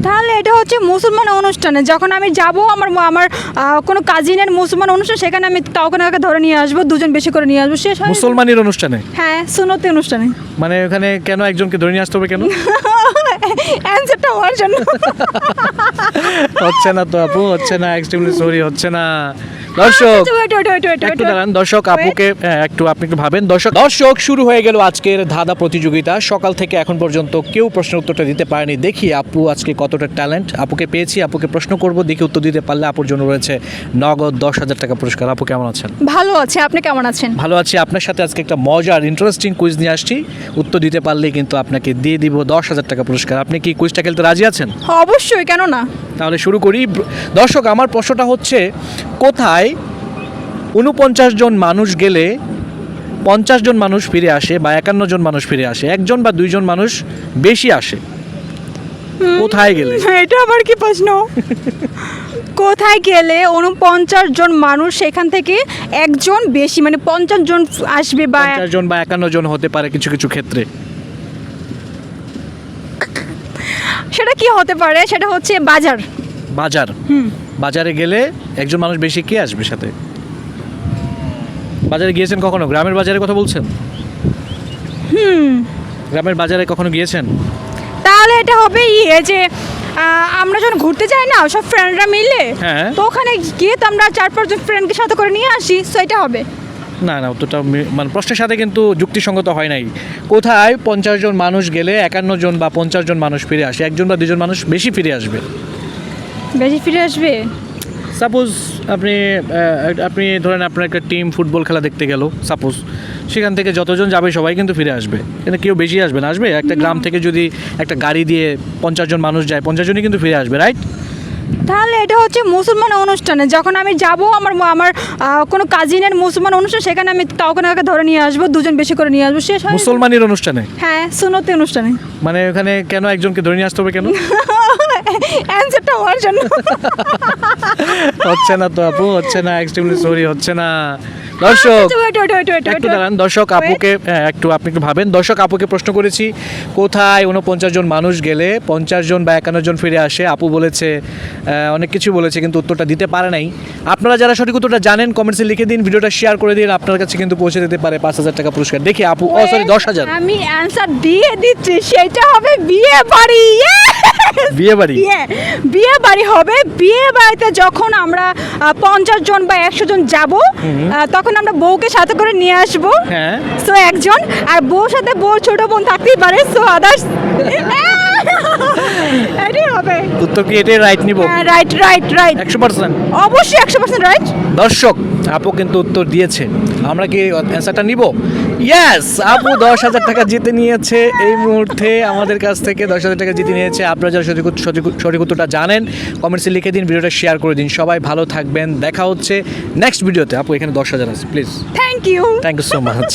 তাহলে এটা হচ্ছে মুসলমান অনুষ্ঠানে, যখন আমি যাব আমার আমার কোনো কাজিনের মুসলমান অনুষ্ঠান, সেখানে আমি কাউকে না কাউকে ধরে নিয়ে আসবো, দুজন বেশি করে নিয়ে আসবো, শেষ হয়। মুসলমানের অনুষ্ঠানে? হ্যাঁ, সুন্নতি অনুষ্ঠানে। মানে ওখানে কেন একজনকে ধরে নিয়ে আসতে হবে কেন? অ্যানসারটা হওয়ার জন্য। হচ্ছে না তো আপু, হচ্ছে না, এক্সট্রিমলি সরি, হচ্ছে না। দর্শক একটু দাঁড়ান, দর্শক আপুকে একটু আপনি একটু ভাবেন। দর্শক শুরু হয়ে গেল আজকের ধাঁধা প্রতিযোগিতা। সকাল থেকে এখন পর্যন্ত কেউ প্রশ্নের উত্তরটা দিতে পারেনি। দেখি আপু আজকে কতটা ট্যালেন্ট। আপুকে পেয়েছি, আপুকে প্রশ্ন করব, দেখি উত্তর দিতে পারলে আপুর জন্য রয়েছে নগদ 10,000 টাকা পুরস্কার। আপু কেমন আছেন? ভালো আছে, আপনি কেমন আছেন? ভালো আছি। আপনার সাথে আজকে একটা মজার ইন্টারেস্টিং কুইজ নিয়ে আসছি। উত্তর দিতে পারলেই কিন্তু আপনাকে দিয়ে দিব 10,000 টাকা পুরস্কার। আপনি কি কুইজটা খেলতে রাজি আছেন? অবশ্যই, কেন না। তাহলে শুরু করি। দর্শক, আমার প্রশ্নটা হচ্ছে, কোথায় 49 জন মানুষ গেলে 50 জন মানুষ ফিরে আসে বা 51 জন মানুষ ফিরে আসে, একজন বা দুইজন মানুষ বেশি আসে? কোথায় গেলে? এটা আবার কি প্রশ্ন? কোথায় গেলে 49 জন মানুষ, সেখান থেকে একজন বেশি, মানে 50 জন আসবে বা 50 জন বা 51 জন হতে পারে কিছু কিছু ক্ষেত্রে। সেটা কি হতে পারে? সেটা হচ্ছে বাজার। বাজার? বাজারে গেলে একজন মানুষ বেশি, কে আসবে সাথে? বাজারে গিয়েছেন কখনো? গ্রামের বাজারে কথা বলছেন? গ্রামের বাজারে কখনো গিয়েছেন? তাহলে এটা হবে যে আমরা যখন ঘুরতে যাই না সব ফ্রেন্ডরা মিলে, হ্যাঁ। তো ওখানে গিয়ে তো আমরা 4-5 জন ফ্রেন্ডকে সাথে করে নিয়ে আসি, সো এটা হবে। না না, উত্তরটা মানে প্রশ্নের সাথে কিন্তু যুক্তিসঙ্গত হয় নাই। কোথায় 50 জন মানুষ গেলে 51 জন বা 50 জন মানুষ ফিরে আসে, একজন বা দুজন মানুষ বেশি ফিরে আসবে? বেশি ফিরে আসবে। সাপোজ আপনি ধরেন আপনার একটা টিম ফুটবল খেলা দেখতে গেল, সাপোজ সেখান থেকে যতজন যাবে সবাই কিন্তু ফিরে আসবে, কিন্তু কেউ বেশি আসবে না। আসবে একটা গ্রাম থেকে যদি একটা গাড়ি দিয়ে 50 জন মানুষ যায়, 50 জনই কিন্তু ফিরে আসবে, রাইট? তাহলে এটা হচ্ছে মুসলমান অনুষ্ঠানে, যখন আমি যাব আমার আমার কোনো কাজিনের মুসলমান অনুষ্ঠান, সেখানে আমি কাউকে না কাউকে ধরে নিয়ে আসবো, দুজন বেশি করে নিয়ে আসবো, শেষ হয়। মুসলমানের অনুষ্ঠানে? হ্যাঁ, সুন্নতি অনুষ্ঠানে। মানে ওখানে কেন একজনকে ধরে নিয়ে আসতে হবে কেন? অ্যানসারটা হওয়ার জন্য। হচ্ছে না তো আপু, হচ্ছে না, এক্সট্রিমলি সরি, হচ্ছে না। দর্শক একটু দাঁড়ান, দর্শক আপুকে একটু আপনি একটু ভাবেন। দর্শক আপুকে প্রশ্ন করেছি, কোথায় 49 জন মানুষ গেলে 50 জন বা 51 জন ফিরে আসে। আপু বলেছে অনেক কিছু বলেছে, কিন্তু উত্তরটা দিতে পারে নাই। আপনারা যারা সঠিক উত্তরটা জানেন কমেন্টসে লিখে দিন, ভিডিওটা শেয়ার করে দিন, আপনার কাছে কিন্তু পৌঁছে যেতে পারে 5,000 টাকা পুরস্কার। দেখি আপু, সরি 10,000। আমি অ্যানসার দিয়ে দিচ্ছি, সেটা হবে বিয়ে বাড়ি। বিয়ে বাড়ি? বিয়ে বাড়ি হবে। বিয়ে বাড়িতে যখন আমরা 50 জন বা 100 জন যাব, তখন আমরা বউকে সাথে করে নিয়ে আসবো। হ্যাঁ। সো একজন, আর বউর সাথে বউর ছোট বোন থাকতেই পারে, সো আদার্স। এটাই হবে উত্তর কি এটাই রাইট নিব? রাইট 100%? অবশ্যই 100% রাইট। দর্শক আপু কিন্তু উত্তর দিয়েছে, আমরা কি অ্যান্সারটা নিব? ইয়েস, আপু 10,000 টাকা জিতে নিয়েছে এই মুহূর্তে আমাদের কাছ থেকে। 10,000 টাকা জিতে নিয়েছে। আপনারা যারা সঠিক উত্তরটা জানেন কমেন্টসে লিখে দিন, ভিডিওটা শেয়ার করে দিন। সবাই ভালো থাকবেন, দেখা হচ্ছে নেক্সট ভিডিওতে। আপু এখানে 10,000 আছে, please. Thank you so much.